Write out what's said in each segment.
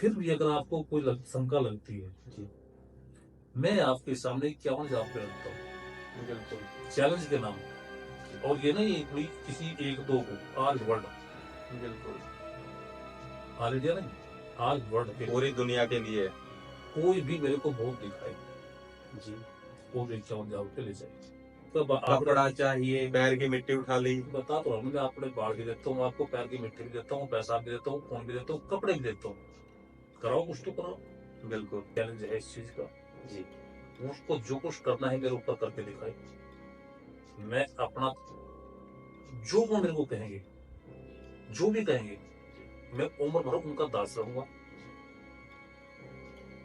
फिर भी अगर आपको कोई शंका लगती है जी। मैं आपके सामने 51 जवाब पे रखता हूँ बिल्कुल। चैलेंज के नाम पे। और ये नहीं कोई किसी एक दो को, आज वर्ल्ड, बिल्कुल। ऑल इंडिया नहीं, आज वर्ल्ड के पूरी लिए दुनिया के लिए। कोई भी मेरे को वोट दिखाए जी। वो भी 51 जवाब पे ले जाए। तो आपने कपड़ा चाहिए, पैर की मिट्टी उठा ली। बता तो रहा हूँ, मैं आपने बाढ़ भी देता हूँ, आपको पैर की मिट्टी भी देता हूँ, पैसा भी देता हूँ, खून भी देता हूँ, कपड़े भी देता हूँ। कराओ कुछ तो कराओ। बिल्कुल। चैलेंज है इस चीज का। जी। उसको जो कुछ करना है मेरे ऊपर करके दिखाए। मैं अपना जो वो मेरे को कहेंगे, जो भी कहेंगे, मैं उम्र भर उनका दास रहूंगा।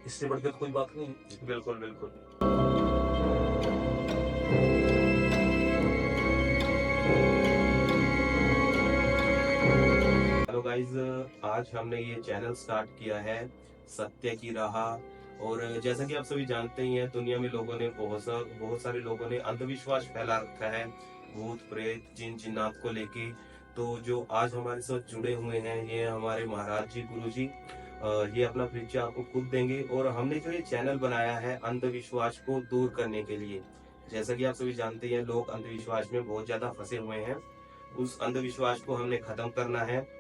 इससे बढ़कर कोई बात नहीं है। बिल्कुल बिल्कुल। हेलो गाइज, आज हमने ये चैनल स्टार्ट किया है सत्य की राह। और जैसा कि आप सभी जानते ही हैं, दुनिया में लोगों ने बहुत सारे लोगों ने अंधविश्वास फैला रखा है भूत प्रेत जिन जिन्नात को लेके। तो जो आज हमारे साथ जुड़े हुए हैं ये हमारे महाराज जी, गुरु जी। ये अपना परिचय आपको खुद देंगे। और हमने जो ये चैनल बनाया है अंधविश्वास को दूर करने के लिए। जैसा कि आप सभी जानते हैं, लोग अंधविश्वास में बहुत ज्यादा फंसे हुए हैं। उस अंधविश्वास को हमने खत्म करना है,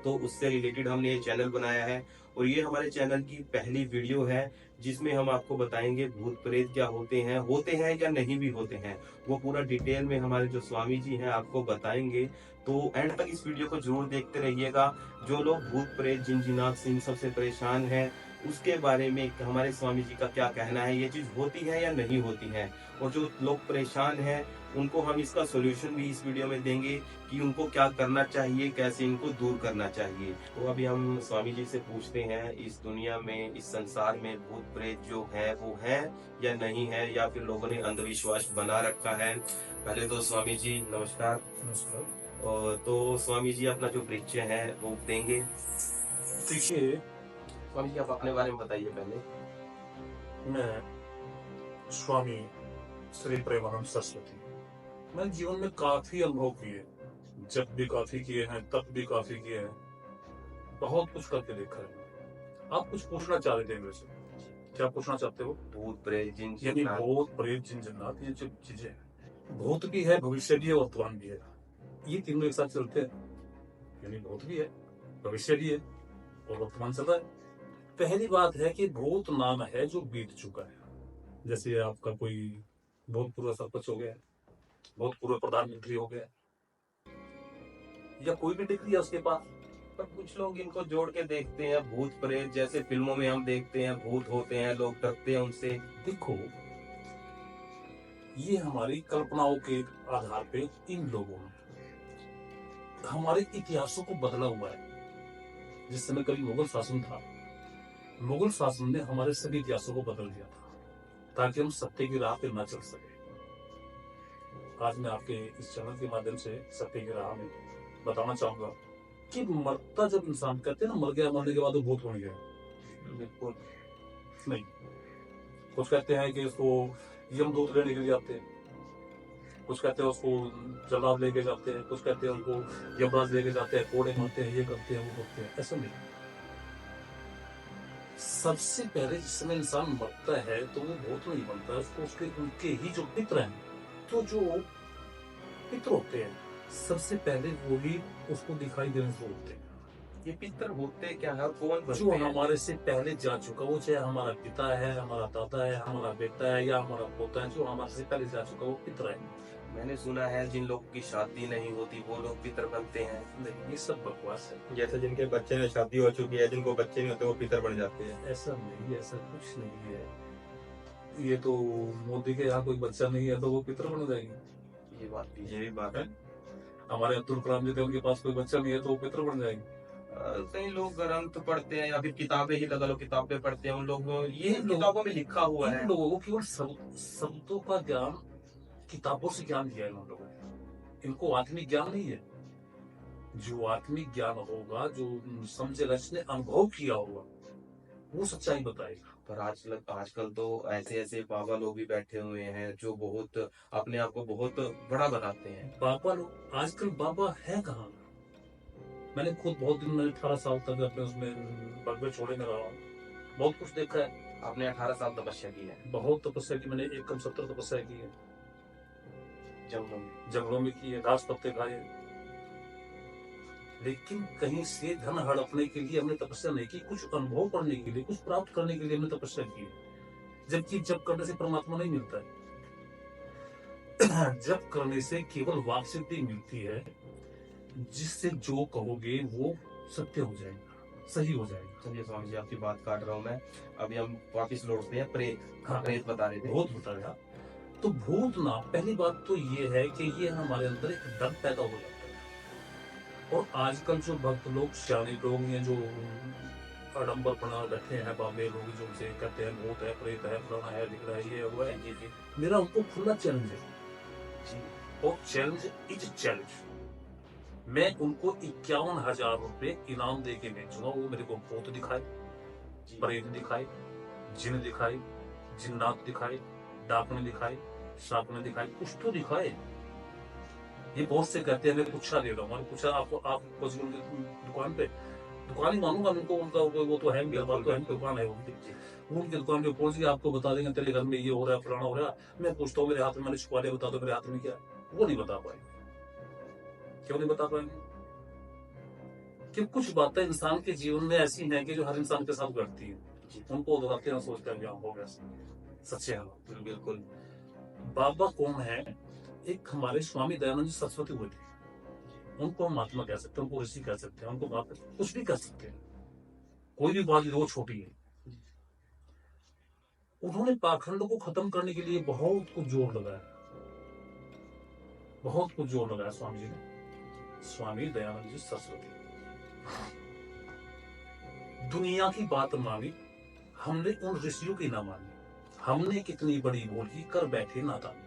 तो उससे रिलेटेड हमने ये चैनल बनाया है। और ये हमारे चैनल की पहली वीडियो है जिसमें हम आपको बताएंगे भूत प्रेत क्या होते हैं या नहीं भी होते हैं। वो पूरा डिटेल में हमारे जो स्वामी जी हैं आपको बताएंगे। तो एंड तक इस वीडियो को जरूर देखते रहिएगा। जो लोग भूत प्रेत जिन जिनात से इन सबसे परेशान हैं, उसके बारे में हमारे स्वामी जी का क्या कहना है, ये चीज होती है या नहीं होती है। और जो लोग परेशान हैं उनको हम इसका सोल्यूशन भी इस वीडियो में देंगे कि उनको क्या करना चाहिए, कैसे इनको दूर करना चाहिए। तो अभी हम स्वामी जी से पूछते हैं, इस दुनिया में, इस संसार में भूत प्रेत जो है वो है या नहीं है, या फिर लोगों ने अंधविश्वास बना रखा है। पहले तो स्वामी जी नमस्कार। नमस्कार। और तो स्वामी जी अपना जो परिचय है वो देंगे। देखिए, स्वामी जी आप अपने बारे में बताइए पहले। मैं स्वामी श्री प्रेमानंद सरस्वती, मैंने जीवन में काफी अनुभव किए, जब भी काफी किए हैं तब भी काफी किए हैं, बहुत कुछ करके देखा है। आप कुछ पूछना चाह रहे थे मेरे से, क्या पूछना चाहते हो? भूत प्रेत जिन यानी जिन्नात। भूत प्रेत जिन जन्नात, ये जो चीजें हैं, भूत भी है, भविष्य भी है, वर्तमान भी है, ये तीनों एक साथ चलते हैं। यानी भूत भी है, भविष्य भी है और वर्तमान चल रहा है। पहली बात है कि भूत नाम है जो बीत चुका है। जैसे आपका कोई बहुत पूर्व सरपंच हो गया, बहुत पूर्व प्रधानमंत्री हो गया, या कोई भी डिग्री है उसके पास। पर कुछ लोग इनको जोड़ के देखते हैं भूत प्रेत, जैसे फिल्मों में हम देखते हैं भूत होते हैं, लोग डरते हैं उनसे। देखो, ये हमारी कल्पनाओं के आधार पे इन लोगों ने हमारे इतिहासों को बदला हुआ है। जिस समय कभी मुगल शासन था, मुगल शासन ने हमारे सभी इतिहासों को बदल दिया था ताकि हम सत्य की राह पे न चल सके। आज मैं आपके इस चैनल के माध्यम से सत्य की राह में बताना चाहूंगा कि मरता जब इंसान, कहते हैं ना मर गया, मरने के बाद वो भूत बन गया। बिल्कुल नहीं, कुछ कहते हैं कि उसको यमदूत लेने के लिए आते हैं, कुछ कहते हैं उसको जल्लाद लेके जाते हैं, कुछ कहते हैं उनको यमराज लेके जाते हैं, कोड़े मारते हैं, ये करते हैं, वो करते हैं। ऐसा नहीं, सबसे पहले जिस समय इंसान मरता है तो वो भूत नहीं बनता है, उसको उसके उनके ही जो पित्र हैं, तो जो पित्र होते हैं, सबसे पहले वो ही उसको दिखाई देने शुरू होते हैं। ये पितर होते क्या है और कौन जो बनते हैं? हमारे से पहले जा चुका, वो चाहे हमारा पिता है, हमारा दादा है, हमारा बेटा है या हमारा पोता है, जो हमारे से पहले जा चुका वो पितर है। मैंने सुना है जिन लोगों की शादी नहीं होती वो लोग पितर बनते हैं। नहीं, ये सब बकवास है। जैसे जिनके बच्चे में शादी हो चुकी है, जिनको बच्चे नहीं होते वो पितर बन जाते हैं। ऐसा नहीं, ऐसा कुछ नहीं है। ये तो मोदी के यहाँ कोई बच्चा नहीं है तो वो पितर बन जाएंगे। ये भी बात है। हमारे अब्दुल कलाम जी थे, उनके पास कोई बच्चा नहीं है तो वो पितर बन जाएंगे। कई लोग ग्रंथ पढ़ते हैं या फिर किताबें ही लगा लो, किताबें पढ़ते हैं उन लोग, ये इन लोग- किताबों में लिखा हुआ है। इन लोगों को केवल शब्दों का ज्ञान, किताबों से ज्ञान दिया है इन लोगों ने, इनको आत्मिक ज्ञान नहीं है। जो आत्मिक ज्ञान होगा, जो समझेगा, जिसने अनुभव किया होगा, वो सच्चाई बताएगा। पर आजकल तो ऐसे ऐसे बाबा लोग भी बैठे हुए हैं जो बहुत अपने आप को बहुत बड़ा बताते हैं। बाबा लोग आजकल, बाबा है कहाँ? मैंने खुद बहुत दिन, मैंने 18 साल तक अपने उसमें बगवे छोड़े में रहा हूँ, बहुत कुछ देखा है। आपने 18 साल तपस्या की है बहुत तपस्या की मैंने, 1 कम 70 तपस्या की है, जंगलों में। जंगलों में की है, घास पत्ते खाए, लेकिन कहीं से धन हड़पने के लिए हमने तपस्या नहीं की, कुछ अनुभव करने के लिए, कुछ प्राप्त करने के लिए हमने तपस्या की है। जबकि जब करने से परमात्मा नहीं मिलता है। जब करने से केवल वाक सिद्धि मिलती है, जिससे जो कहोगे वो सत्य हो जाएगा, सही हो जाएगा। चलिए स्वामी जी, आपकी बात काट रहा हूँ मैं। अभी हम वापिस लौटते हैं प्रेत। हाँ, प्रेत बता रहे थे। भूत बताया। तो भूत ना, पहली बात तो ये है कि ये हमारे अंदर एक डर पैदा हो जाता है। और आजकल जो भक्त लोग, सियाने लोग हैं, जो आडंबर बना बैठे हैं, बाबे लोग जो उनसे कहते हैं भूत है, प्रेत है, फलाना है, दिख रहा है, ये हुआ है, जी जी मेरा उनको खुला चैलेंज है। जी। और चैलेंज इज चैलेंज। मैं उनको 51,000 रुपए इनाम दे के बेचूंगा, वो मेरे को भूत दिखाए, जी प्रेत दिखाए, जिन दिखाए, जिन्नात दिखाए, डाकने दिखाए, शाकने दिखाए, कुछ तो दिखाए। ये बहुत से कहते हैं मैं पूछा दे रहा हूँ, पूछा आपको, आप दुकान पे, दुकान ही मानूंगा उनको, उनका वो तो है, मेरे पास तो है, दुकान है उनकी। जी उनकी दुकान पे पहुंच के आपको बता देंगे तेरे घर में ये हो रहा है, फलाना हो रहा है। मैं पूछता हूँ मेरे हाथ में, मैंने छुपा लिया, बता दो मेरे हाथ में क्या है। वो नहीं बता पाएंगे। क्यों नहीं बता पाएंगे? कि कुछ बातें इंसान के जीवन में ऐसी हैं कि जो हर इंसान के साथ घटती हैं। जी। उनको दोहराते हैं, सोचते हैं हो गया, सच्चे हैं। बिल्कुल। बाबा कौन है? एक हमारे स्वामी दयानंद जी सरस्वती हुए थे। उनको हम महात्मा कह सकते हैं, उनको ऋषि कह सकते हैं, उनको कुछ भी कह सकते हैं, कोई भी बात वो छोटी है। उन्होंने पाखंड को खत्म करने के लिए बहुत कुछ जोर लगाया, बहुत कुछ जोर लगाया स्वामी जी ने। स्वामी दयानंद जी सरस्वती, दुनिया की बात मानी, हमने उन ऋषियों की ना मानी। हमने कितनी बड़ी भूल की, कर बैठे नादानी।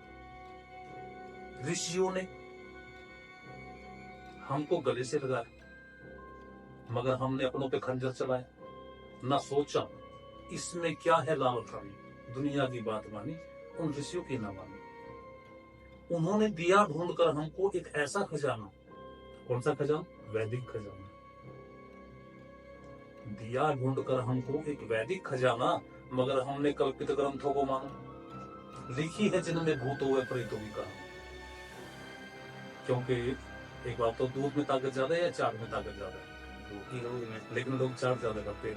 ऋषियों ने हमको गले से लगाया, मगर हमने अपनों पे खंजर चलाया, ना सोचा इसमें क्या है लाभ उठानी। दुनिया की बात मानी, उन ऋषियों की ना मानी। उन्होंने दिया ढूंढकर हमको एक ऐसा खजाना, कौन सा खजाना? वैदिक खजाना। दिया ढूंढकर हमको एक वैदिक खजाना, मगर हमने कल्पित ग्रंथों को माना। लिखी है जिनमें भूतों व प्रेतों की कहानी। क्योंकि एक बात तो, दूध में ताकत ज्यादा है या चाट में ताकत ज्यादा है? लेकिन लोग चाट ज्यादा करते हैं।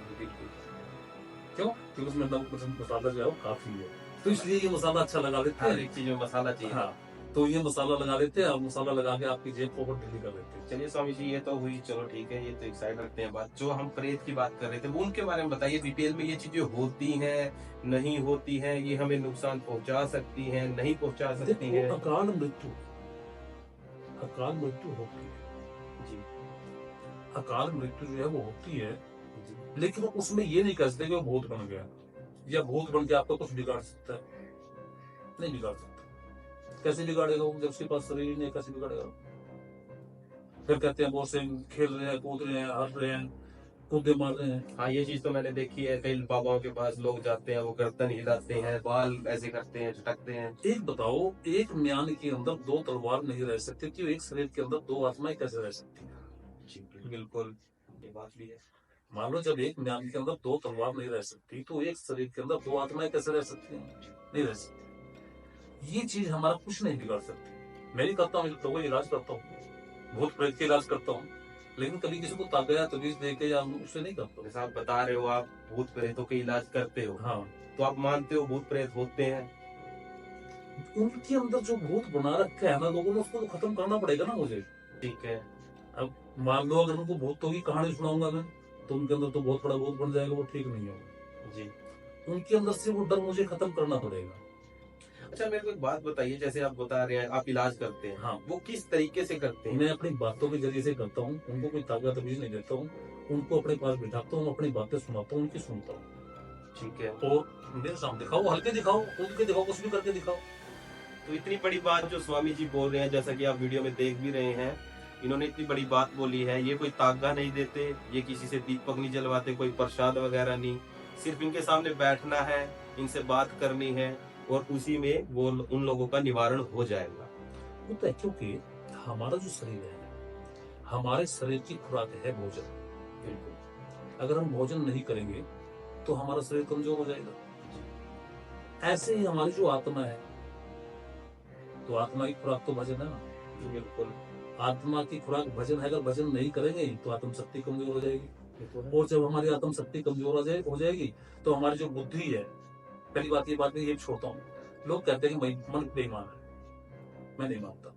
क्यों? क्योंकि उसमें मसाला जो है वो काफी है, तो इसलिए ये मसाला अच्छा लगा देते हर हैं। एक चीज में मसाला चाहिए। हाँ, तो ये मसाला लगा देते हैं, और मसाला लगा के आपकी जेब को ढीली कर देते हैं। चलिए स्वामी जी, ये तो हुई, चलो ठीक है, ये तो एक साइड रखते हैं बात। जो हम प्रेत की बात कर रहे थे वो उनके बारे में बताइए डिटेल में। ये चीजें होती हैं, नहीं होती हैं, ये हमें नुकसान पहुंचा सकती हैं, नहीं पहुंचा सकती हैं? देखो, अकाल मृत्यु, अकाल मृत्यु होती है जी अकाल मृत्यु जो है वो होती है, जी लेकिन उसमें ये नहीं कह सकते कि वो भूत बन गया, या भूत बन के आपको कुछ बिगाड़ सकता है। नहीं बिगाड़ सकता। कैसे बिगाड़ेगा वो, जब उसके पास शरीर नहीं, कैसे बिगाड़ेगा? फिर कहते हैं बहुत से खेल रहे हैं, कूद रहे हैं, हंस रहे हैं, कूदे मार रहे हैं। हाँ, ये चीज तो मैंने देखी है। कई बाबाओं के पास लोग जाते हैं, वो गर्दन हिलाते हैं, बाल ऐसे करते हैं, झटकते हैं। एक बताओ, एक म्यान के अंदर 2 तलवार नहीं रह सकती थी, एक शरीर के अंदर 2 आत्माएं कैसे रह सकती है? जी बिल्कुल, ये बात भी है। मान लो जब एक म्यान के अंदर 2 तलवार नहीं रह सकती, तो एक शरीर के अंदर 2 आत्माएं कैसे रह सकती हैं? नहीं रह सकती। ये चीज हमारा कुछ नहीं बिगाड़ सकती। मैं भी करता हूँ, लोगों का इलाज करता हूँ, भूत प्रेत के इलाज करता हूँ, लेकिन कभी किसी को ताकत तवीज दे के या उससे नहीं करता हूँ। जैसा आप बता रहे हो, आप भूत प्रेतों के इलाज करते हो, हाँ, तो आप मानते हो भूत प्रेत होते हैं? उनके अंदर जो भूत बना रखा है ना लोगों ने, उसको तो खत्म करना पड़ेगा ना मुझे। ठीक है। अब मान लो अगर उनको भूतों की कहानी सुनाऊंगा मैं, तो उनके अंदर तो बहुत बड़ा भूत बन जाएगा, वो ठीक नहीं होगा। जी। उनके अंदर से वो डर मुझे खत्म करना पड़ेगा। अच्छा, मेरे को एक बात बताइए, जैसे आप बता रहे हैं आप इलाज करते हैं, हाँ, वो किस तरीके से करते हैं? मैं अपनी बातों के जरिए से करता हूँ, उनको कोई ताकत तवीज नहीं देता हूँ, उनको अपने पास बिठाता हूँ, अपनी बातें सुनाता हूँ, उनकी सुनता हूँ। ठीक है। और मेरे सामने दिखाओ, हल्के दिखाओ, कूद के दिखाओ, कुछ भी करके दिखाओ। तो इतनी बड़ी बात जो स्वामी जी बोल रहे हैं, जैसा कि आप वीडियो में देख भी रहे हैं, इन्होंने इतनी बड़ी बात बोली है। ये कोई तागा नहीं देते, ये किसी से दीपक नहीं जलवाते, कोई प्रसाद वगैरह नहीं, सिर्फ इनके सामने बैठना है, इनसे बात करनी है, और उसी में वो उन लोगों का निवारण हो जाएगा। होता है, क्योंकि हमारा जो शरीर है, हमारे शरीर की खुराक है भोजन। बिल्कुल। अगर हम भोजन नहीं करेंगे तो हमारा शरीर कमजोर हो जाएगा। ऐसे ही हमारी जो आत्मा है, तो आत्मा की खुराक तो भजन है ना। बिल्कुल। आत्मा की खुराक भजन है, अगर भजन नहीं करेंगे तो आत्म शक्ति कमजोर हो जाएगी। ये तो है। और जब हमारी आत्म शक्ति कमजोर हो जाएगी तो हमारी जो बुद्धि है, पहली बात ये बात मैं ये छोड़ता हूँ, लोग कहते हैं कि मन बेईमान है। मैं नहीं मानता,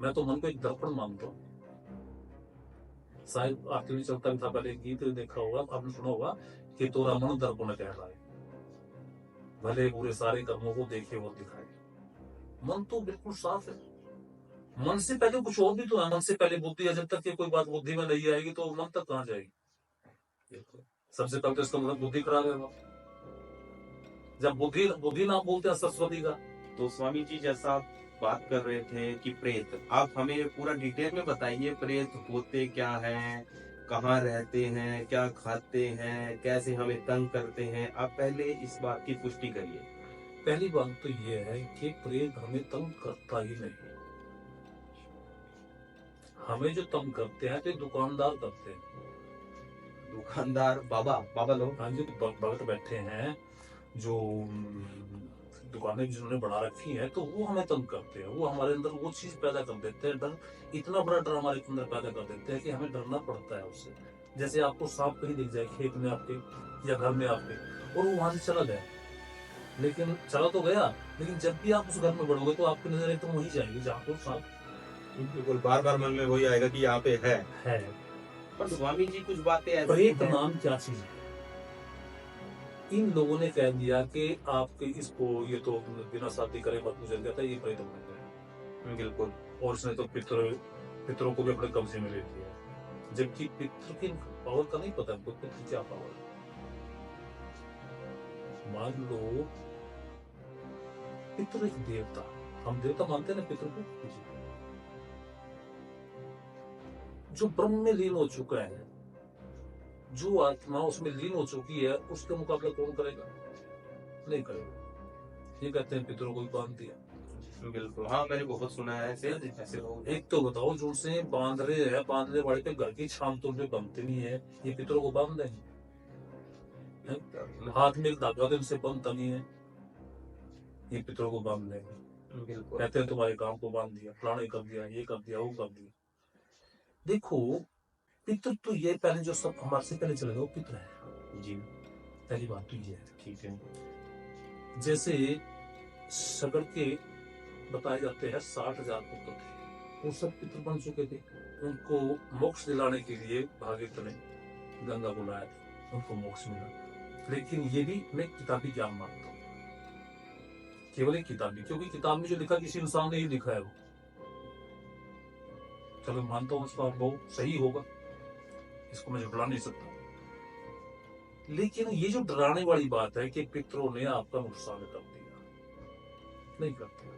मैं तो मन को एक दर्पण मानता हूँ। शायद आपके भी चलता भी था, पहले एक गीत देखा होगा, आपने सुना होगा कि तोरा मन दर्पण कह रहा है, भले बुरे सारे कर्मों को देखे और दिखाए। मन तो बिल्कुल साफ है। मन से पहले कुछ और भी तो है। मन से पहले बुद्धि है। जब तक ये कोई बात बुद्धि में नहीं आएगी तो मन तक कहाँ जाएगी। सबसे पहले तो इसका मतलब बुद्धि खराब है। जब बुद्धि नाम बोलते हैं सरस्वती का। तो स्वामी जी, जैसा आप बात कर रहे थे कि प्रेत, आप हमें पूरा डिटेल में बताइए, प्रेत होते क्या हैं, कहाँ रहते हैं, क्या खाते हैं, कैसे हमें तंग करते हैं? आप पहले इस बात की पुष्टि करिए। पहली बात तो ये है कि प्रेत हमें तंग करता ही नहीं। हमें जो तंग करते हैं तो दुकानदार करते हैं। दुकानदार बाबा लोग। हाँ जी, भगत बैठे हैं जो दुकानें जिन्होंने बना रखी है, तो वो हमें तंग करते हैं। वो हमारे अंदर वो चीज पैदा कर देते हैं, डर, इतना बड़ा डर हमारे अंदर पैदा कर देते हैं कि हमें डरना पड़ता है उससे। जैसे आपको सांप कहीं दिख जाए खेत में आपके या घर में आपके, और वो वहां से चला गया, लेकिन चला तो गया, लेकिन जब भी आप उस घर में बढ़ोगे तो आपकी नजर एकदम वही जाएगी जहाँ पर सांप। बिल्कुल, बार बार मन में वही आएगा कि यहाँ पे है। पर स्वामी जी, कुछ बातें ऐसी प्रेत हैं। नाम क्या चीज है? इन लोगों ने कह दिया कि आपके इसको ये तो बिना शादी करे मत गुजर जाता, ये प्रेत बन गया। बिल्कुल। और उसने तो पितरों को भी अपने कब्जे में ले लिया, जबकि पितृ की पावर का नहीं पता हमको, पितृ क्या पावर है। मान लो पितृ एक देवता, हम देवता मानते हैं ना पितृ को, जो ब्रह्म में लीन हो चुका है, जो आत्मा उसमें लीन हो चुकी है, उसके मुकाबला कौन करेगा? नहीं करेगा। ये कहते हैं पितरों को भी बांध दिया। बिल्कुल, हाँ, मैंने बहुत सुना है ऐसे ऐसे लोग। एक तो बताओ, जो उनसे बांध रहे हैं, बांधने वाले पे घर की छाम तो उनपे बनती नहीं है, ये पितरों को बांध देंगे? हाथ में एक धागा तो इनसे बनता नहीं है, ये पितरों को बांध देंगे। बिल्कुल। कहते हैं तुम्हारे काम को बांध दिया, फलाने कर दिया, ये कर दिया, वो कर दिया। देखो, पितृ तो ये पहले जो सब हमारे से पहले चले गए वो पितृ है जी। पहली बात तो ये है। ठीक है। जैसे सगर के बताए जाते हैं 60,000 पुत्र थे, वो सब पितृ बन चुके थे। उनको मोक्ष दिलाने के लिए भागीरथ ने गंगा को लाया था, उनको मोक्ष मिला। लेकिन ये भी मैं किताबी ज्ञान मानता हूँ, केवल एक किताबी, क्योंकि किताब में जो लिखा किसी इंसान ने ही लिखा है वो। चलो मानता हूँ उसका अनुभव सही होगा, इसको मैं झुठला नहीं सकता। लेकिन ये जो डराने वाली बात है कि पितरों ने आपका नुकसान कर दिया, नहीं करते,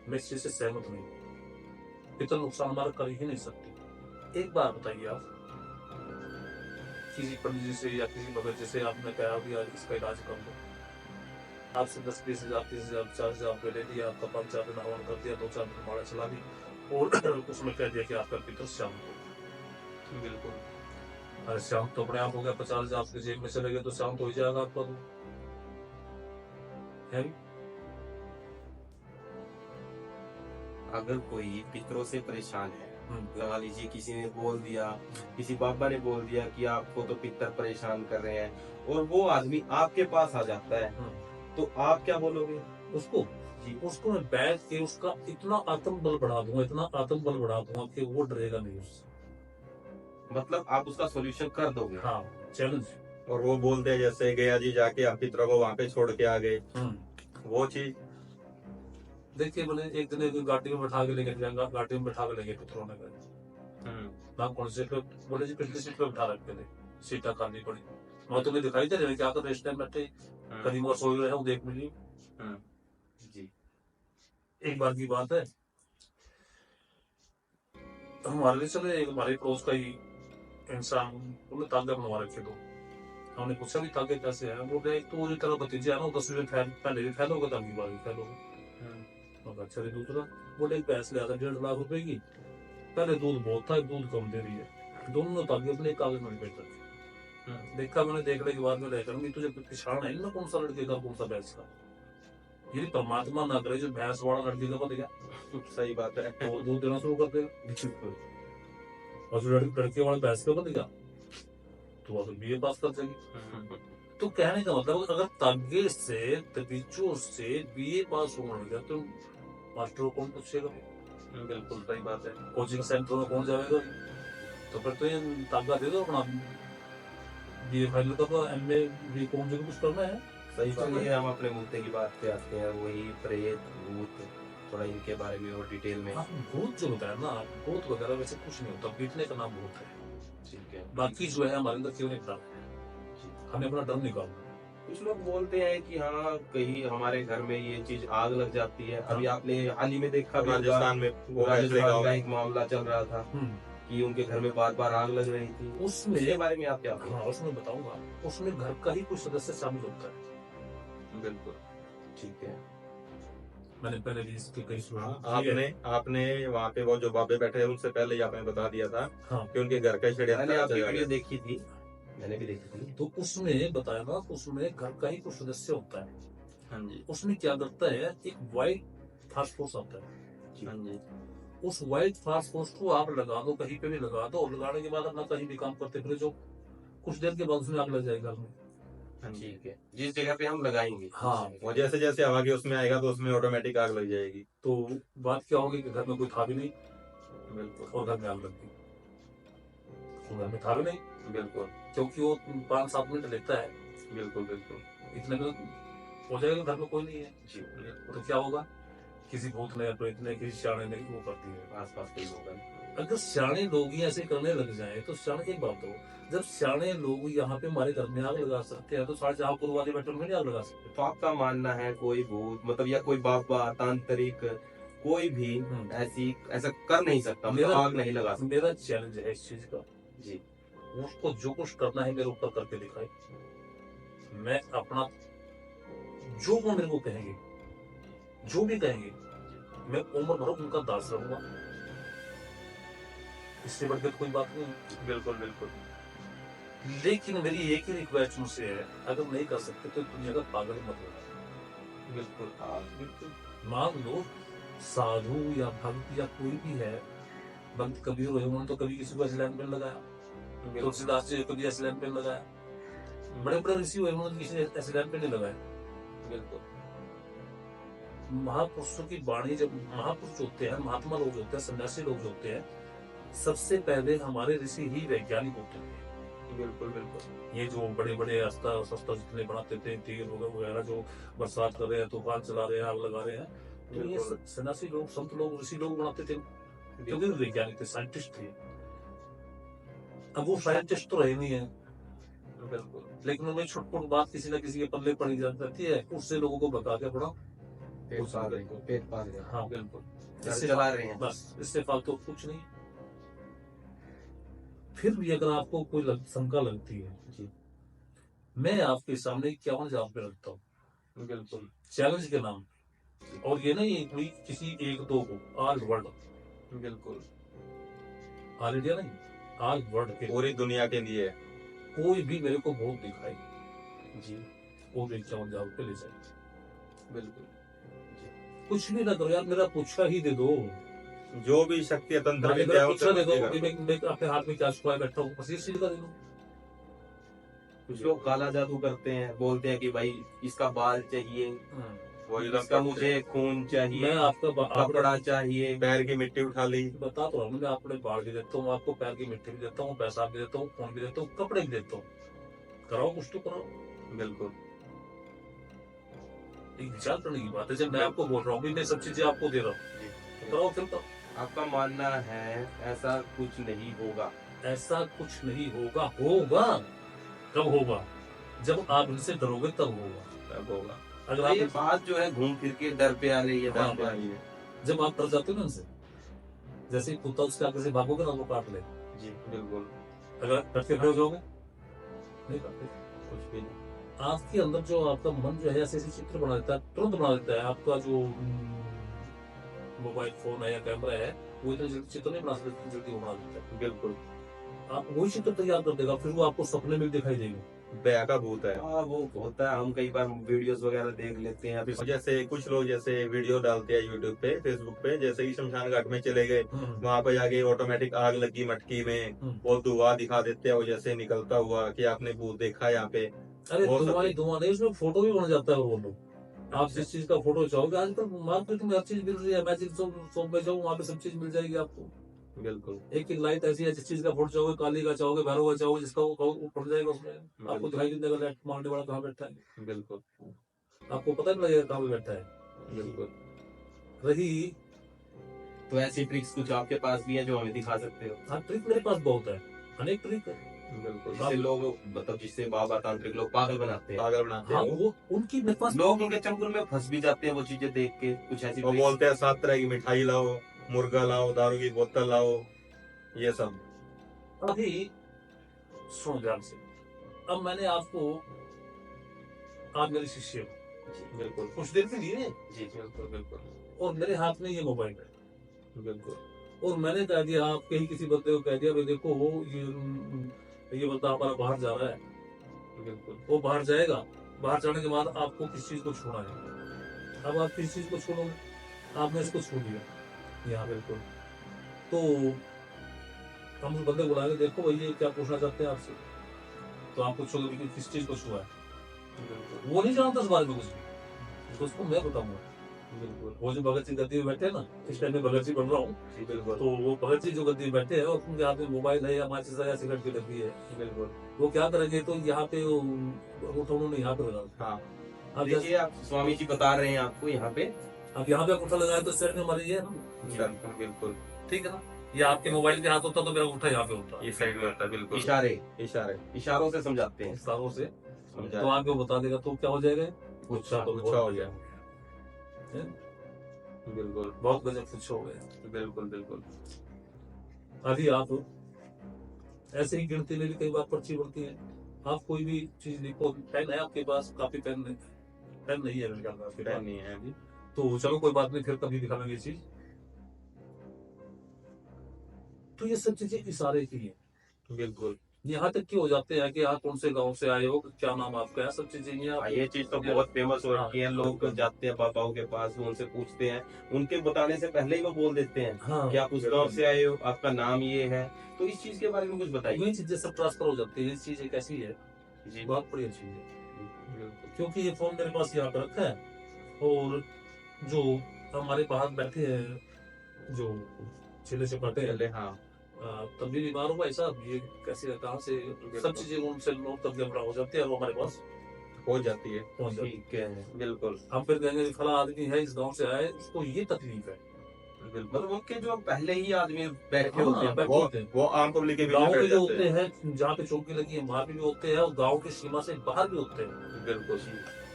मैं इस चीज से सहमत नहीं हूं। पितर नुकसान हमारा कर ही नहीं सकती। एक बार बताइए, आप किसी पंडित जी से या किसी भगत जी से आपने कहा कि यार इसका इलाज कर दो, आपसे 10-20 हजार 30,000 40,000 रुपये ले लिया, आपका 5-4 दिन हवन कर दिया, 2-4 दिन माड़ा चला दी, और उसमें कह दिया कि आपका पितर शांत हो। बिल्कुल। अरे शांत तो अपने आप हो गया, 50,000 आपके जेब में चले गए तो शांत हो ही जाएगा आपका तो, है भी? अगर कोई पितरों से परेशान है, लगा लीजिए किसी ने बोल दिया, किसी बाबा ने बोल दिया कि आपको तो पितर परेशान कर रहे हैं, और वो आदमी आपके पास आ जाता है, तो आप क्या बोलोगे उसको? जी। उसको मैं बैठ के उसका इतना आत्म बल बढ़ा दूंगा, इतना आत्म बल बढ़ा दूंगा कि वो डरेगा नहीं उससे। मतलब आप उसका सॉल्यूशन कर दोगे? हाँ, चैलेंज। और वो बोलते हैं जैसे गया जी जाके आप पितरों को वहां पे छोड़ के आ गए, वो चीज देखिए, बोले एक दिन एक गाड़ी में बैठा के लेके जाएंगे, गाड़ी में बैठा के लेके पितरों ने गए ना, कौन से पे बोले जी पिछली सीट पे बैठा रखे थे, सीटा खाली पड़ी, मैं तुम्हें दिखाई दे रहे क्या कर रहे इस टाइम बैठे, कहीं वो सोई रहे हो, देख मिली जी। एक बार की बात है, हमारे लिए चले एक हमारे पड़ोस का ही इंसान, उन्हें तागे बनवा रखे दो। हमने पूछा भी तागे कैसे है, वो गए तो वो तेरा भतीजा है ना, 10 में पहले भी फैल होगा, तब की बार भी फैल होगा। अच्छा, दूसरा बोले एक भैंस लिया था 1.5 लाख रुपए की, पहले दूध बहुत था, दूध कम दे रही है। दोनों ताकि अपने कागज में लपेट रखे। देखा मैंने, देखने के बाद में रह करूंगी तुझे पिछाड़ है ना, कौन सा लड़के का कौन सा भैंस का। यदि परमात्मा ना करे जो भैंस वाला लड़के का बन गया सही बात है। तो दूध देना शुरू कर देगा, और जो लड़के वाले भैंस का बन गया तो वह बीए पास कर जाएगी। तो कहने का मतलब अगर तागे से तबीचों से बीए पास होने लग गया तो मास्टर को कौन पूछेगा? बिल्कुल सही बात है। कोचिंग सेंटर में कौन जाएगा? तो फिर तो ये तागा दे दो अपना, बीए फाइनल का तो एमए बी कौन से कुछ करना है। सही। चलिए हम अपने मुद्दे की बात पे आते हैं, वही प्रेत भूत, थोड़ा इनके बारे में और डिटेल में। भूत जो होता है ना, भूत वगैरह वैसे कुछ नहीं होता, बीतने का नाम भूत है। ठीक है। बाकी जो है हमारे अंदर क्यों नहीं डर, हमें अपना डर निकालना। कुछ लोग बोलते हैं कि हाँ कहीं हमारे घर में ये चीज आग लग जाती है। अभी आपने हाल ही में देखा भी होगा, राजस्थान में वो राजस्थान का एक मामला चल रहा था कि उनके घर में बार बार आग लग रही थी। उसमें इसके बारे में आप क्या? हाँ उसमें बताऊंगा, उसमें घर का ही कुछ सदस्य शामिल होता है। बिल्कुल ठीक है। मैंने पहले भी इसके कई सुना। आपने वहाँ पे वो जो बाबे बैठे हैं उनसे पहले ही आपने बता दिया था कि उनके घर का मैंने आपकी वीडियो षड्यंत्र। देखी थी, मैंने भी देखी थी। तो उसमें बताया ना, उसमें घर का ही कुछ सदस्य होता है। हाँ जी, उसमें क्या करता है, एक व्हाइट फास्ट फोर्स आता है। हाँ जी, उस व्हाइट फास्ट फोर्स को आप लगा दो, कहीं पे भी लगा दो, और लगाने के बाद अपना कहीं भी काम करते फिर जो कुछ देर के बाद उसमें आग लग जाएगी घर में। हाँ जी। ठीक है, जिस जगह पे हम लगाएंगे। हाँ, वो जैसे जैसे हवा के उसमें आएगा तो उसमें ऑटोमेटिक आग लग जाएगी। तो बात क्या होगी कि घर में कोई था भी नहीं बिल्कुल, और घर में आग लग गई। तो घर में था भी नहीं, बिल्कुल क्योंकि वो 5-7 मिनट लेता है, बिल्कुल बिल्कुल। इतने में हो जाएगा, घर में कोई नहीं है। जी बिल्कुल। तो क्या होगा, किसी भूत ने, प्रेत ने, किसी सियाने ने वो कर दी है। आस पास कई लोग हैं। अगर सियाने लोग ही ऐसे करने लग जाए तो सियाने, एक बात हो, जब सियाने लोग यहाँ पे हमारे घर में आग लगा सकते हैं तो साढ़े जहापुर वाले बैठक में नहीं आग लगा सकते। तो आपका मानना है कोई भूत मतलब या कोई बाबा तांत्रिक कोई भी ऐसा कर नहीं सकता, मतलब मेरा- आग नहीं लगा सकता? मेरा चैलेंज है इस चीज का, जी उसको जो कुछ करना है मेरे ऊपर करके दिखाए। मैं अपना, जो वो मेरे को कहेंगे, जो भी कहेंगे, मैं उम्र भर उनका दास रहूंगा। इससे बढ़कर कोई बात नहीं है। बिल्कुल बिल्कुल। लेकिन मेरी एक ही रिक्वेस्ट मुझसे है, अगर नहीं कर सकते तो दुनिया का पागल मत हो। बिल्कुल हाँ बिल्कुल। मान लो साधु या भक्त या कोई भी है, भक्त कबीर हुए, उन्होंने तो कभी किसी को ऐसे लैंड पेन लगाया, तुलसीदास जी कभी ऐसे लैंड पेन लगाया, बड़े बड़े ऋषि हुए, उन्होंने किसी ने ऐसे लैंड पेन नहीं लगाया। बिल्कुल। महापुरुषों की वाणी, जब महापुरुष होते हैं, महात्मा लोग होते हैं, सन्यासी लोग होते हैं, सबसे पहले हमारे ऋषि ही वैज्ञानिक होते हैं। बिल्कुल बिल्कुल। ये जो बड़े बड़े अस्त्र शस्त्र जितने बनाते थे, तेल वगैरह जो बरसात कर रहे हैं, तूफान चला रहे हैं, आग लगा रहे हैं, तो ये सन्यासी लोग, संत लोग, ऋषि लोग बनाते थे, क्योंकि वैज्ञानिक थे, साइंटिस्ट थे। अब वो साइंटिस्ट तो रहे नहीं है, बिल्कुल। लेकिन उनमें छुटपुट बात किसी न किसी के पल्ले पड़ी जाती है, उससे लोगों को भगा के बड़ा पेट पाल रहे हैं। हाँ बिल्कुल, इससे चला रहे हैं। बस, इससे फालतू कुछ नहीं। फिर भी अगर आपको कोई शंका लगती है जी, मैं आपके सामने 51 जवाब पे रखता हूँ, बिल्कुल चैलेंज के नाम पे। और ये नहीं कोई किसी एक दो को, ऑल वर्ल्ड, बिल्कुल। ऑल इंडिया नहीं, ऑल वर्ल्ड के पूरी दुनिया के लिए। कोई भी मेरे को भूत दिखाई, जी वो 51 जवाब पे ले जाए। बिल्कुल। कुछ भी ना करो यार, मेरा पूछा ही दे दो, जो भी शक्ति तंत्र मेरा विद्या पूछा दे दो, होती है, मैं अपने हाथ में क्या छुपाए बैठा हूँ, बस ये चीज का दे दो। कुछ लोग काला जादू करते हैं, बोलते हैं कि भाई इसका बाल चाहिए, वो इसका मुझे खून चाहिए, मैं आपका कपड़ा चाहिए। पैर की मिट्टी उठा ली। बता तो रहा हूँ, मैं आपको बाढ़ भी देता हूँ, आपको पैर की मिट्टी भी देता हूँ, पैसा भी देता हूँ, खून भी देता हूँ, कपड़े भी देता हूँ, कराओ कुछ तो कराओ। बिल्कुल। एक विचार करने की बात है, जब मैं आपको बोल रहा हूँ मैं सब चीजें आपको दे रहा हूँ, तो कराओ फिर करो। आपका मानना है ऐसा कुछ नहीं होगा? ऐसा कुछ नहीं होगा, होगा कब होगा, जब आप इनसे डरोगे तब होगा। तब होगा। अगर तो ये आप, बात जो है घूम फिर के डर पे आ रही है, डर पे आ रही है। जब आप डर जाते हो ना उनसे, जैसे ही कुत्ता उसके आगे से भागोगे ना, वो काट ले। जी बिल्कुल। अगर डरते खड़े हो जाओगे, नहीं काटते। कुछ भी नहीं। आपके अंदर जो आपका मन जो है ऐसे ऐसे चित्र बना देता है, तुरंत बना देता है। आपका जो मोबाइल फोन है या कैमरा है, वो इतना जल्दी चित्र नहीं बना सकते, इतनी जल्दी वो बना देता है। बिल्कुल। आप वही चित्र तैयार कर देगा, फिर वो आपको सपने में भी दिखाई देंगे। दया का भूत है। हाँ वो होता है, हम कई बार वीडियोस वगैरह देख लेते हैं अभी। और जैसे कुछ लोग जैसे वीडियो डालते हैं यूट्यूब पे, फेसबुक पे, जैसे कि शमशान घाट में चले गए, वहां पे जाके ऑटोमेटिक आग लगी मटकी में, वो धुआं दिखा देते हैं वो जैसे निकलता हुआ कि आपने भूत देखा यहाँ पे। अरे वो सब धुआं ही भी- धुआं नहीं, उसमें फोटो भी बन जाता है वो लोग। आप जिस चीज का फोटो चाहोगे, आजकल मार्केट में हर चीज मिल रही है, मैजिक शॉप में जाओ, वहाँ पे सब चीज मिल जाएगी आपको। बिल्कुल एक एक लाइट ऐसी है, जिस चीज का फोटो चाहोगे, काली का चाहोगे, भैरव का चाहोगे, जिसका वो कहो, वो पड़ जाएगा उसमें। आपको दिखाई नहीं देगा लाइट मारने वाला कहाँ बैठा है, बिल्कुल आपको पता नहीं लगेगा कहाँ पे बैठा है। बिल्कुल। रही तो ऐसी ट्रिक्स कुछ आपके पास भी है जो हमें दिखा सकते हो? हाँ, ट्रिक मेरे पास बहुत है, अनेक ट्रिक है। बिल्कुल जिससे लोग, मतलब जिससे बाबा तांत्रिक लोग पागल बनाते हैं। पागल बनाते हाँ, हैं वो उनकी मेरे पास लोग उनके चंगुल में फंस भी जाते हैं वो चीजें देख के, कुछ ऐसी वो ट्रिक्स। बोलते हैं 7 तरह की मिठाई लाओ, मुर्गा लाओ, दारू की बोतल लाओ, ये सब। अभी सुनो ध्यान से। अब मैंने आपको, आप मेरे शिष्य हो बिल्कुल कुछ देर के लिए, जी बिल्कुल बिल्कुल और मेरे हाथ में ये मोबाइल है, बिल्कुल और मैंने कह दिया, आप कहीं किसी बंदे को कह दिया भाई देखो ये बंदा हमारा बाहर जा रहा है, बिल्कुल वो बाहर जाएगा, बाहर जाने के बाद आपको किस चीज को छूना है। अब आप किस चीज को छोड़ोगे, आपने इसको छू लिया यहाँ पे, बिल्कुल तो हम उस बंदे को बुलाएंगे, देखो भाई ये क्या पूछना चाहते हैं आपसे, तो आप पूछोगे कि किस चीज को छुआ है। बिल्कुल वो नहीं जानता इस बारे में कुछ भी, तो उसको मैं बताऊंगा। बिल्कुल वो जो भगत सिंह गद्दी में बैठे हैं ना, इस टाइम में भगत सिंह बन रहा हूँ, बिल्कुल तो वो भगत सिंह जो गद्दी में बैठे हैं और उनके हाथ में मोबाइल है या माचिस है या सिगरेट की डब्बी है, बिल्कुल। वो क्या करेंगे, तो यहाँ पे अंगूठा उन्होंने यहाँ पे लगा। हाँ अब जैसे देखिए आप स्वामी जी बता रहे हैं आपको यहाँ पे, अब यहाँ पे अंगूठा लगाया तो सिर में हमारी ये है ना, बिल्कुल बिल्कुल। ठीक है ना। ये आपके मोबाइल के हाथ होता तो मेरा अंगूठा यहाँ पे होता, ये साइड में होता है। बिल्कुल इशारे इशारे इशारों से समझाते हैं। इस तारों से, समझा। तो आपको बता देगा, तो क्या हो जाएगा, गुच्छा तो गुच्छा हो जाएगा, बिल्कुल बहुत गजब गुच्छा हो गया। बिल्कुल बिल्कुल अभी आप ऐसे ही गिनती में भी कई बार पर्ची बढ़ती है। आप कोई भी चीज लिखो, पेन है आपके पास, काफी पेन नहीं, पेन नहीं है मेरे ख्याल में आपके पास, नहीं है अभी। तो चलो कोई बात नहीं, फिर कभी दिखाएंगे ये चीज। तो ये सब चीजें इशारे की है। बिल्कुल यहाँ तक की हो जाते हैं कि आप कौन से गांव से आए हो, क्या नाम आपका है, सब चीजें ये आप, ये चीज तो बहुत फेमस हो रखी है, लोग जाते हैं बाबाओं के पास, वो उनसे पूछते हैं, उनके बताने से पहले ही वो बोल देते हैं हाँ, कि आप उस गांव से आए हो, आपका नाम ये है। तो इस चीज के बारे में कुछ बताइए। ये चीजें सब ट्रांसफर हो जाती है। ये चीज एक ऐसी है, जी बहुत बढ़िया चीज है, बिल्कुल क्योंकि ये फोन मेरे पास यहाँ पे रखा है, और जो हमारे बाहर बैठे हैं, जो छिले से पटे हैं, पहले हाँ तब भी बीमार हुआ ऐसा, ये कैसे कहाँ से, सब चीजें उनसे नोट तब जब हो जाती है, और वो हमारे पास हो जाती है। पहुंच जाती है। ठीक है, बिल्कुल हम फिर कहेंगे फला आदमी है इस गांव से आए, उसको ये तकलीफ है। बिल्कुल। मतलब उनके जो पहले ही आदमी बैठे हाँ, होते हैं, बैठे होते हैं। वो आम पब्लिक के बीच में गाँव के बैठ जो जाते होते हैं। हैं, जहाँ पे चौकी लगी है वहाँ पे भी होते हैं, और गाँव की सीमा से बाहर भी होते हैं, बिल्कुल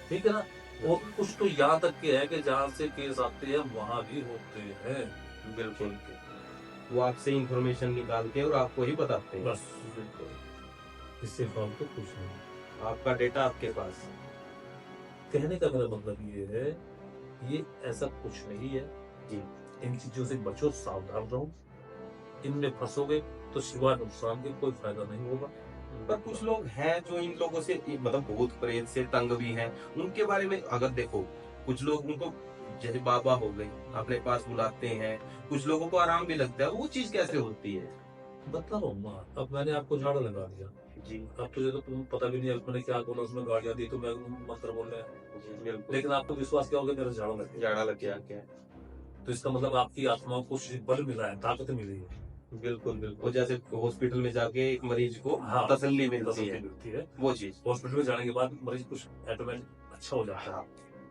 ठीक है ना। और कुछ तो यहाँ तक के है कि जहाँ से केस आते हैं वहाँ भी होते हैं, बिल्कुल वो आपसे इंफॉर्मेशन निकालते हैं और आपको ही बताते हैं। बस बिल्कुल इससे फालतू कुछ नहीं। आपका डेटा आपके पास। कहने का मेरा मतलब ये है, ये ऐसा कुछ नहीं है। जी। इन चीजों से बचो, सावधान रहो, इनमें फंसोगे तो सिवाय नुकसान के कोई फायदा नहीं होगा। पर कुछ लोग हैं जो इन लोगों से, मतलब भूत प्रेत से तंग भी हैं, उनके बारे में अगर देखो, कुछ लोग उनको जैसे बाबा हो गए अपने पास बुलाते हैं, कुछ लोगों को आराम भी लगता है, वो चीज कैसे होती है? बता रहा हूँ ना, अब मैंने आपको झाड़ा लगा दिया, जी अब तुझे तो तुम्हें पता भी नहीं है मैंने क्या बोला, उसमें गाड़ियां दी तो मैं मंत्र बोल रहे हैं, जी बिल्कुल। लेकिन आपको विश्वास क्या होगा, मेरा झाड़ा लग गया, जाड़ा लग गया। क्या? तो इसका मतलब आपकी आत्मा को कुछ बल मिला है, ताकत मिली है। बिल्कुल वो बिल्कुल जैसे हॉस्पिटल में जाके एक मरीज को हाँ, तसल्ली मिलती तसल्ली है, मिलती है। वो चीज। हॉस्पिटल में जाने के बाद मरीज कुछ ऑटोमेटिक अच्छा हो जाता है, हाँ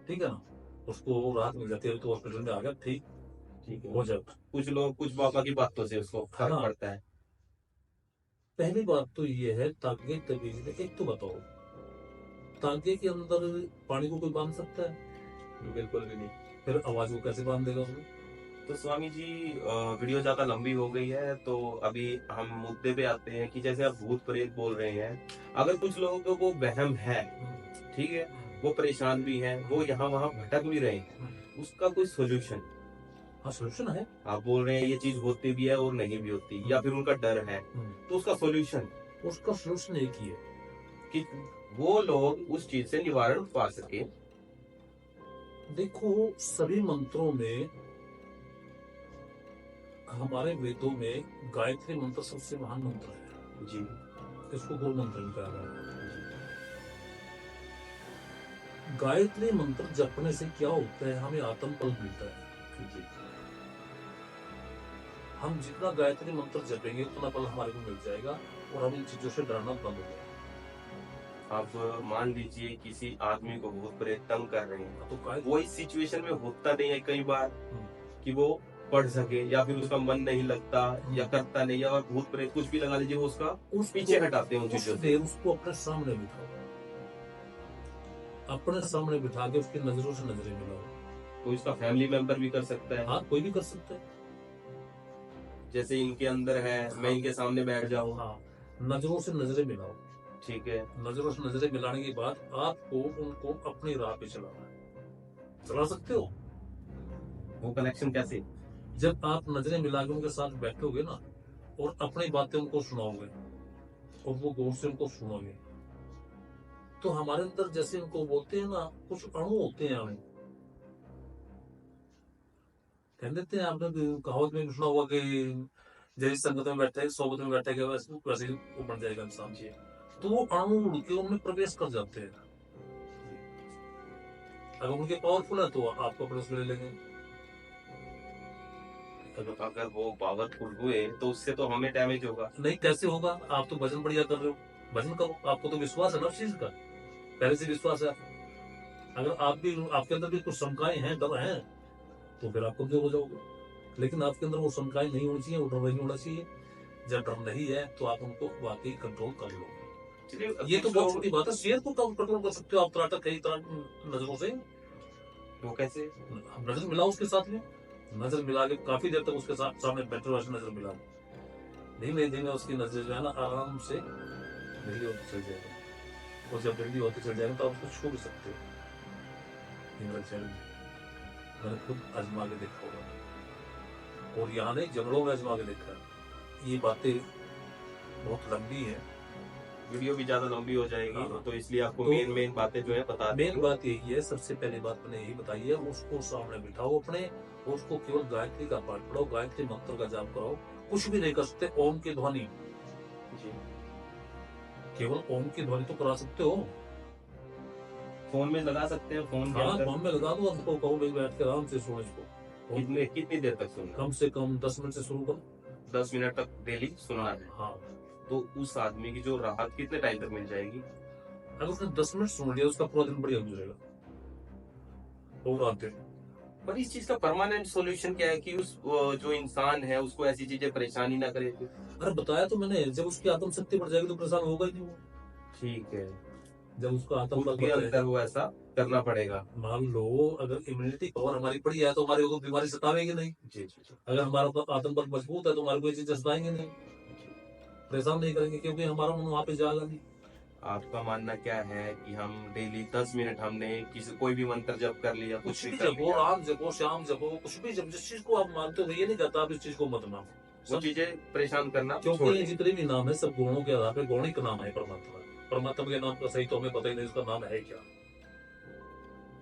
ठीक है ना, उसको राहत मिल जाती है, तो हॉस्पिटल में आ गया, ठीक ठीक हो है। जाता। कुछ लोग, कुछ बाबा की बातों से उसको फर्क हाँ। पड़ता है। पहली बात तो ये है, तागे तबीज में एक तो बताओ, तागे के अंदर पानी को कोई बांध सकता है? बिल्कुल भी नहीं। फिर आवाज को कैसे बांध देगा उसमें? तो स्वामी जी, वीडियो ज्यादा लंबी हो गई है, तो अभी हम मुद्दे पे आते हैं कि जैसे आप भूत प्रेत बोल रहे हैं, अगर कुछ लोगों को वहम है, ठीक है, वो परेशान भी हैं, वो यहाँ वहाँ भटक भी रहे हैं, उसका कोई सोल्यूशन? हाँ सोल्यूशन है। आप बोल रहे हैं ये चीज होती भी है और नहीं भी होती, या फिर उनका डर है, तो उसका सॉल्यूशन उसका सोल्यूशन एक ही है कि वो लोग उस चीज से निवारण पा सके। देखो सभी मंत्रों में, हमारे वेदों में गायत्री मंत्र सबसे महान मंत्र है। जी इसको गुरु मंत्र भी कहा गया है। गायत्री मंत्र जपने से क्या होता है, हमें आत्म बल मिलता है। जी हम जितना गायत्री मंत्र जपेंगे उतना बल हमारे को मिल जाएगा और हम इन चीजों से डरना बंद हो जाएगा। अब मान लीजिए किसी आदमी को भूत प्रेत तंग कर रहे हैं, तो गायत्री वो इस सिचुएशन में होता नहीं है कई बार कि वो पढ़ सके, या फिर उसका मन नहीं लगता या करता नहीं, या भूत प्रेत कुछ भी लगा लीजिए, वो उसका पीछे हटाते हैं उन चीजों से। उसको अपने सामने बिठाओ, अपने सामने बिठा के उसकी नजरों से नजरें मिलाओ। तो इसका फैमिली मेंबर भी कर सकता है। हाँ कोई भी कर सकता है। जैसे इनके अंदर है, मैं इनके सामने बैठ जाऊं। हाँ नजरों से नजरें मिलाओ। ठीक है। नजरों से नजरें मिलाने के बाद आपको उनको अपनी राह पे चलाना है। चला सकते हो। वो कनेक्शन कैसे? जब आप नजरें मिला के उनके साथ बैठोगे ना और अपनी बातें उनको सुनाओगे और वो गौर से उनको सुनोगे, तो हमारे अंदर जैसे उनको बोलते हैं ना, कुछ अणु होते हैं हमें। कह देते हैं, आपने कहावत में सुना होगा कि जैसी संगत में बैठे सोबत में बैठे वैसे ही वो बन जाएगा इंसान। जी तो वो अणु उड़ के उनमें प्रवेश कर जाते हैं। अगर उनके पावरफुल है तो आपको अपने उसमें ले लेंगे। अगर वो पावरफुल हुए तो उससे तो हमें डैमेज होगा। नहीं कैसे होगा, आप तो भजन बढ़िया कर रहे हो, भजन करो, आपको तो विश्वास है ना उस चीज का, पहले से विश्वास है। अगर आप भी, आपके अंदर भी कुछ शंकाएं हैं, डर है, तो फिर आप कमजोर हो जाओगे। लेकिन आपके अंदर वो शंकाएं नहीं होनी चाहिए, वो डर नहीं होना चाहिए। जब डर नहीं है तो आप उनको वाकई कंट्रोल कर लो। चलिए, ये तो बहुत छोटी बात है। शेर को कब कंट्रोल कर सकते हो आप, त्राटक कई तरह नजरों से। वो कैसे? नजर मिलाओ उसके साथ में, नजर मिला के काफी देर तक उसके साथ सामने बैठे हुए नजर मिला, धीमे धीमे उसकी नजर जो है ना आराम से ढीली होती चल जाएगी। और जब ढीली होती चल जाएगी तो आप उसको छू भी सकते हो। मैंने खुद आजमा के देखा होगा, और यहाँ नहीं जंगलों में आजमा के देखा है। ये बातें बहुत लंबी है, वीडियो भी ज्यादा लंबी हो जाएगी, हाँ। तो इसलिए आपको तो मेन बातें जो है बता मेन देंगे। बात यही है, सबसे पहली बात मैंने यही बताई है, उसको सामने बिठाओ अपने, और उसको केवल गायत्री का पाठ पढ़ाओ, गायत्री मंत्र का जाप कराओ। कुछ भी नहीं कर सकते, ओम की ध्वनि, जी केवल ओम की ध्वनि तो करा सकते हो। फोन में लगा सकते हैं, फोन के हाँ अंदर फोन में लगा दो, उसको कहो भाई बैठ के आराम से सुनो इसको। कितनी देर तक सुनना? कम से कम 10 मिनट से शुरू करो। 10 मिनट तक डेली सुनना है। हाँ तो उस आदमी की जो राहत कितने टाइम तक मिल जाएगी? अगर उसने 10 मिनट सुन लिया, उसका पूरा दिन बढ़िया गुजरेगा। और आते पर इस चीज का परमानेंट सॉल्यूशन क्या है कि उस जो इंसान है उसको ऐसी चीजें परेशानी ना करे? अरे बताया तो मैंने, जब उसकी आत्म शक्ति बढ़ जाएगी तो परेशान होगा ही नहीं वो। ठीक है, जब उसका आत्म खुद बल के बढ़ अंदर वो ऐसा करना पड़ेगा। मान लो अगर इम्यूनिटी पावर हमारी बढ़िया है तो हमारे को बीमारी सतावेगी नहीं। जी जी जी। अगर हमारा आत्मबल मजबूत है तो हमारे को ये चीजें सताएंगे नहीं, परेशान नहीं करेंगे, क्योंकि हमारा मन वहां पे जाएगा नहीं। आपका मानना क्या है कि हम डेली 10 मिनट हमने किसी कोई भी मंत्र जप कर लिया, कुछ कुछ भी भी कर जपो, लिया, राम जपो, श्याम जपो, कुछ भी जब जिस चीज को आप मानते हो, ये नहीं कहता आप इस चीज को मत मानो, वो चीजें परेशान करना छोड़ क्योंकि दें। जितने भी नाम है सब गुणों के आधार पर, गौणिक नाम है परमात्मा। परमात्मा के नाम का सही तो हमें पता ही नहीं, उसका नाम है क्या।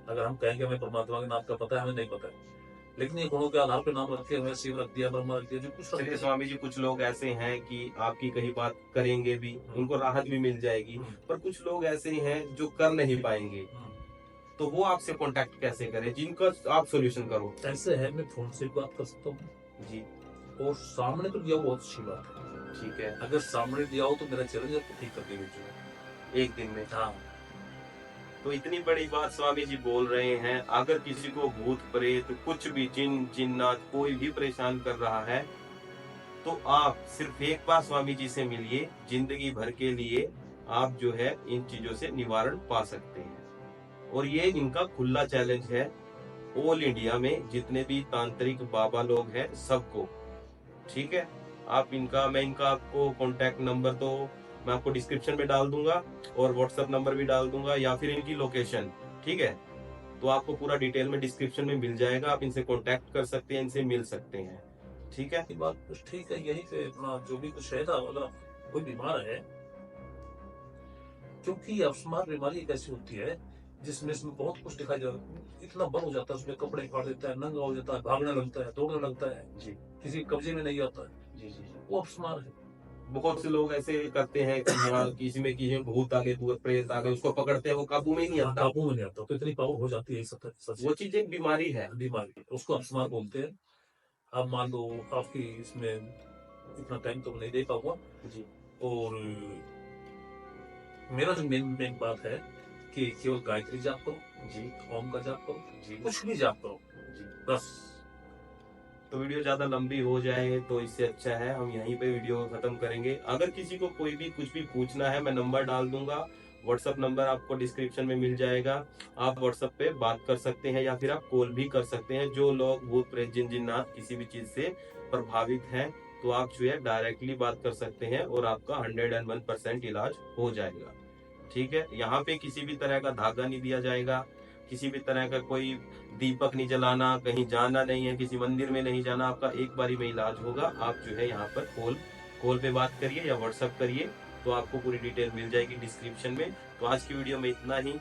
अगर हम कहेंगे हमें परमात्मा के नाम का पता है, हमें नहीं पता है, लेकिन ये गुणों के आधार पर नाम रखे हुए, शिव रख दिया, ब्रह्मा रख दिया, जो कुछ रख चलिए दिया। स्वामी जी, कुछ लोग ऐसे हैं कि आपकी कहीं बात करेंगे भी, उनको राहत भी मिल जाएगी, पर कुछ लोग ऐसे हैं जो कर नहीं पाएंगे, तो वो आपसे कांटेक्ट कैसे करें जिनका आप सॉल्यूशन करो? ऐसे है, मैं फोन से बात कर सकता हूँ जी और सामने तो दिया बहुत अच्छी बात है। ठीक है, अगर सामने दिया हो तो मेरा चैलेंज आपको ठीक करके भेजूंगा एक दिन में। हाँ। तो इतनी बड़ी बात स्वामी जी बोल रहे हैं, अगर किसी को भूत प्रेत कुछ भी जिन जिन्नात कोई भी परेशान कर रहा है, तो आप सिर्फ एक बार स्वामी जी से मिलिए, जिंदगी भर के लिए आप जो है इन चीजों से निवारण पा सकते हैं। और ये इनका खुला चैलेंज है ऑल इंडिया में जितने भी तांत्रिक बाबा लोग हैं सबको। ठीक है, आप इनका, मैं इनका आपको कॉन्टैक्ट नंबर तो मैं आपको डिस्क्रिप्शन में डाल दूंगा और व्हाट्सएप नंबर भी डाल दूंगा, या फिर इनकी लोकेशन। ठीक है, तो आपको पूरा डिटेल में डिस्क्रिप्शन में मिल जाएगा, आप इनसे कॉन्टेक्ट कर सकते हैं, इनसे मिल सकते हैं। ठीक है, ये बात कुछ ठीक है, यही से अपना जो भी कुछ है ना, मतलब कोई बीमार है, क्योंकि अपस्मार बीमारी एक ऐसी होती है जिसमें इसमें बहुत कुछ दिखाई दे, इतना बल हो जाता है, उसमें कपड़े फाड़ देता है, नंगा हो जाता है, भागने लगता है, दौड़ने लगता है, जी किसी के कब्जे में नहीं आता है, जी जी। वो अपस्मार है। बहुत से लोग ऐसे करते हैं कि हाँ किसी में भूत आ गए, भूत प्रेत आ गए, उसको पकड़ते हैं, वो काबू में ही नहीं आता। काबू में नहीं आता, तो इतनी पावर हो जाती है, सच वो चीज एक बीमारी है। बीमारी, उसको अपस्मार बोलते हैं। अब मान लो आपकी इसमें इतना टाइम तो नहीं दे पाऊंगा, जी और मेरा जो मेन बात है कि केवल गायत्री जाप करो, जी ओम का जाप करो, जी कुछ भी जाप करो, जी। बस। तो वीडियो ज्यादा लंबी हो जाए तो इससे अच्छा है हम यहीं पे वीडियो खत्म करेंगे। अगर किसी को कोई भी कुछ भी पूछना है, मैं नंबर डाल दूंगा, व्हाट्सअप नंबर आपको डिस्क्रिप्शन में मिल जाएगा, आप व्हाट्सअप पे बात कर सकते हैं या फिर आप कॉल भी कर सकते हैं। जो लोग भूत प्रेत जिन जिन्नात किसी भी चीज से प्रभावित हैं, तो आप जो है डायरेक्टली बात कर सकते हैं और आपका 101% इलाज हो जाएगा। ठीक है, यहाँ पे किसी भी तरह का धागा नहीं दिया जाएगा, किसी भी तरह का कोई दीपक नहीं जलाना, कहीं जाना नहीं है, किसी मंदिर में नहीं जाना, आपका एक बारी में इलाज होगा। आप जो है यहाँ पर कॉल पे बात करिए या व्हाट्सएप करिए, तो आपको पूरी डिटेल मिल जाएगी डिस्क्रिप्शन में। तो आज की वीडियो में इतना ही।